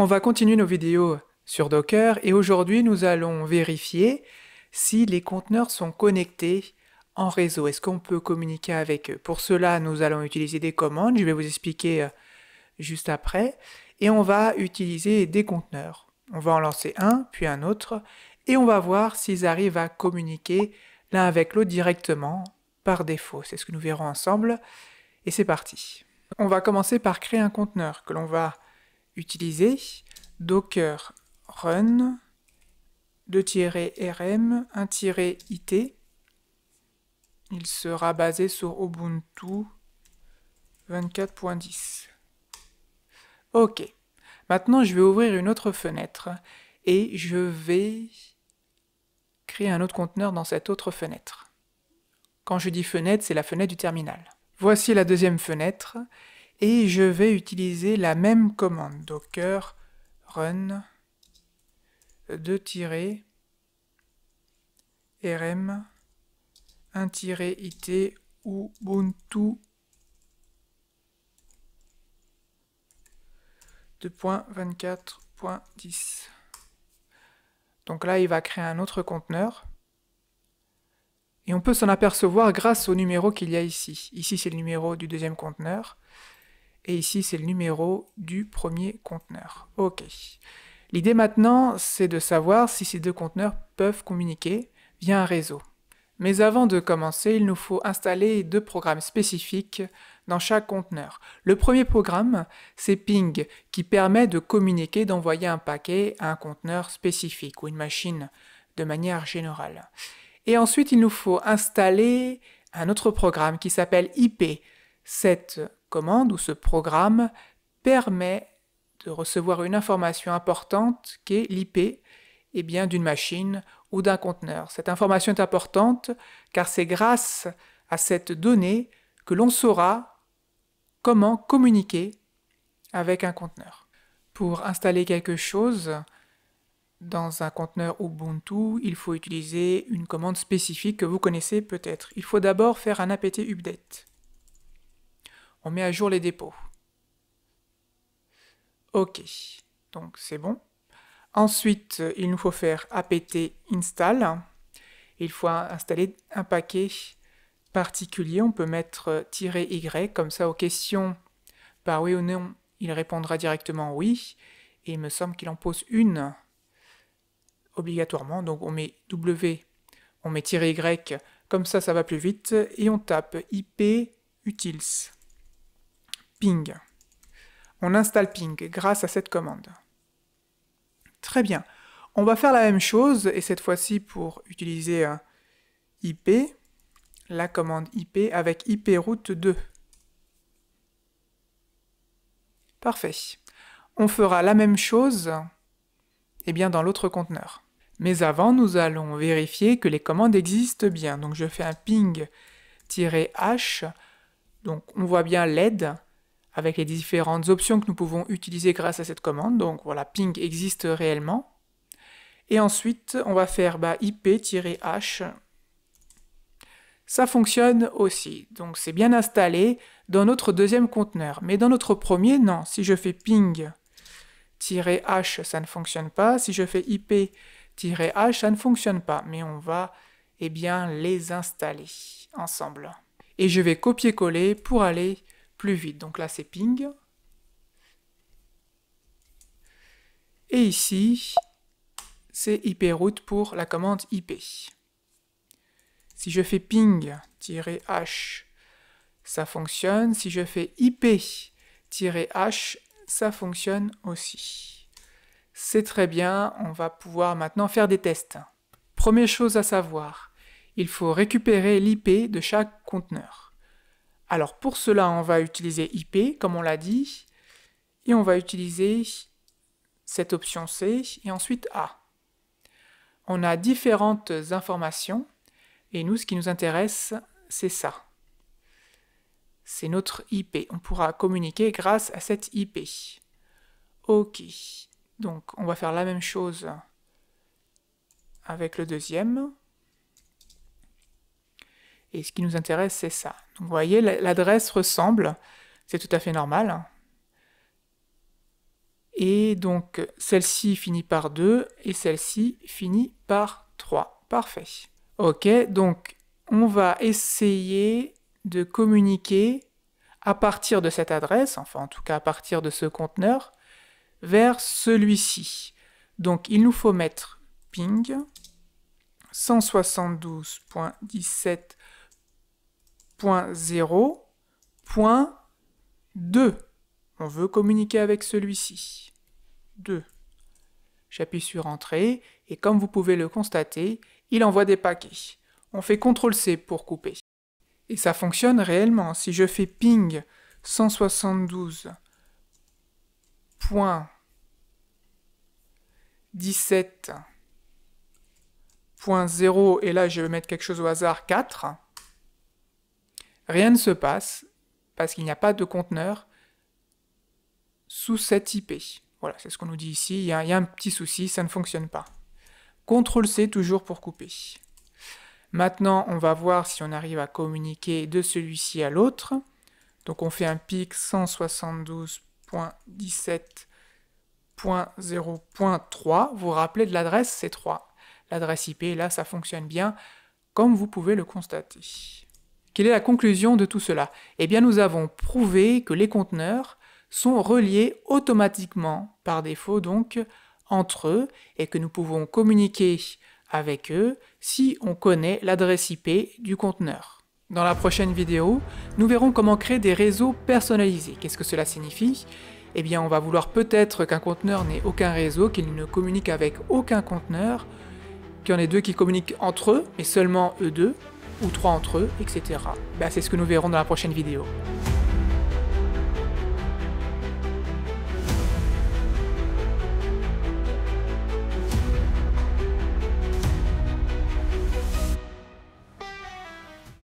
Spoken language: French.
On va continuer nos vidéos sur Docker et aujourd'hui nous allons vérifier si les conteneurs sont connectés en réseau. Est-ce qu'on peut communiquer avec eux? Pour cela, nous allons utiliser des commandes, je vais vous expliquer juste après, et on va utiliser des conteneurs. On va en lancer un, puis un autre, et on va voir s'ils arrivent à communiquer l'un avec l'autre directement par défaut. C'est ce que nous verrons ensemble, et c'est parti. On va commencer par créer un conteneur que l'on va utiliser docker run 2-rm 1-it. Il sera basé sur Ubuntu 24.10. Ok. Maintenant, je vais ouvrir une autre fenêtre et je vais créer un autre conteneur dans cette autre fenêtre. Quand je dis fenêtre, c'est la fenêtre du terminal. Voici la deuxième fenêtre et je vais utiliser la même commande, docker run 2-rm 1-it Ubuntu 2.24.10. Donc là, il va créer un autre conteneur. Et on peut s'en apercevoir grâce au numéro qu'il y a ici. Ici, c'est le numéro du deuxième conteneur. Et ici, c'est le numéro du premier conteneur. Ok. L'idée maintenant, c'est de savoir si ces deux conteneurs peuvent communiquer via un réseau. Mais avant de commencer, il nous faut installer deux programmes spécifiques dans chaque conteneur. Le premier programme, c'est ping, qui permet de communiquer, d'envoyer un paquet à un conteneur spécifique ou une machine de manière générale. Et ensuite, il nous faut installer un autre programme qui s'appelle IP. Cette commande ou ce programme permet de recevoir une information importante qui est l'IP d'une machine ou d'un conteneur. Cette information est importante car c'est grâce à cette donnée que l'on saura comment communiquer avec un conteneur. Pour installer quelque chose dans un conteneur Ubuntu, il faut utiliser une commande spécifique que vous connaissez peut-être. Il faut d'abord faire un apt update. On met à jour les dépôts. Ok, donc c'est bon. Ensuite, il nous faut faire apt install. Il faut installer un paquet particulier. On peut mettre -y, comme ça aux questions par oui ou non, il répondra directement oui. Et il me semble qu'il en pose une obligatoirement. Donc on met W, on met -y, comme ça va plus vite. Et on tape IP utils ping. On installe ping grâce à cette commande. Très bien. On va faire la même chose, et cette fois-ci pour utiliser IP, la commande IP avec iproute 2. Parfait. On fera la même chose dans l'autre conteneur. Mais avant, nous allons vérifier que les commandes existent bien. Donc je fais un ping-h. Donc on voit bien l'aide avec les différentes options que nous pouvons utiliser grâce à cette commande. Donc voilà, ping existe réellement. Et ensuite, on va faire IP-h. Ça fonctionne aussi. Donc c'est bien installé dans notre deuxième conteneur. Mais dans notre premier, non. Si je fais ping-h, ça ne fonctionne pas. Si je fais IP-h, ça ne fonctionne pas. Mais on va les installer ensemble. Et je vais copier-coller pour aller plus vite. Donc là, c'est ping. Et ici, c'est iproute pour la commande IP. Si je fais ping-h, ça fonctionne. Si je fais IP-h, ça fonctionne aussi. C'est très bien, on va pouvoir maintenant faire des tests. Première chose à savoir, il faut récupérer l'IP de chaque conteneur. Alors pour cela, on va utiliser IP, comme on l'a dit, et on va utiliser cette option C, et ensuite A. On a différentes informations, et nous, ce qui nous intéresse, c'est ça. C'est notre IP. On pourra communiquer grâce à cette IP. Ok. Donc, on va faire la même chose avec le deuxième. Et ce qui nous intéresse, c'est ça. Donc, vous voyez, l'adresse ressemble. C'est tout à fait normal. Et donc, celle-ci finit par 2 et celle-ci finit par 3. Parfait. Ok, donc on va essayer de communiquer à partir de cette adresse, enfin en tout cas à partir de ce conteneur, vers celui-ci. Donc il nous faut mettre ping 172.17.0.2. On veut communiquer avec celui-ci. 2. J'appuie sur Entrée, et comme vous pouvez le constater, il envoie des paquets. On fait CTRL-C pour couper. Et ça fonctionne réellement. Si je fais ping 172.17.0, et là je vais mettre quelque chose au hasard, 4, rien ne se passe, parce qu'il n'y a pas de conteneur sous cette IP. Voilà, c'est ce qu'on nous dit ici, il y a un petit souci, ça ne fonctionne pas. CTRL-C toujours pour couper. Maintenant, on va voir si on arrive à communiquer de celui-ci à l'autre. Donc on fait un pic 172.17.0.3. Vous vous rappelez de l'adresse, c'est 3. L'adresse IP, là, ça fonctionne bien, comme vous pouvez le constater. Quelle est la conclusion de tout cela? Eh bien, nous avons prouvé que les conteneurs sont reliés automatiquement, par défaut donc, entre eux, et que nous pouvons communiquer avec eux si on connaît l'adresse IP du conteneur. Dans la prochaine vidéo, nous verrons comment créer des réseaux personnalisés. Qu'est-ce que cela signifie? Eh bien, on va vouloir peut-être qu'un conteneur n'ait aucun réseau, qu'il ne communique avec aucun conteneur, qu'il y en ait deux qui communiquent entre eux, mais seulement eux deux, ou trois entre eux, etc. C'est ce que nous verrons dans la prochaine vidéo.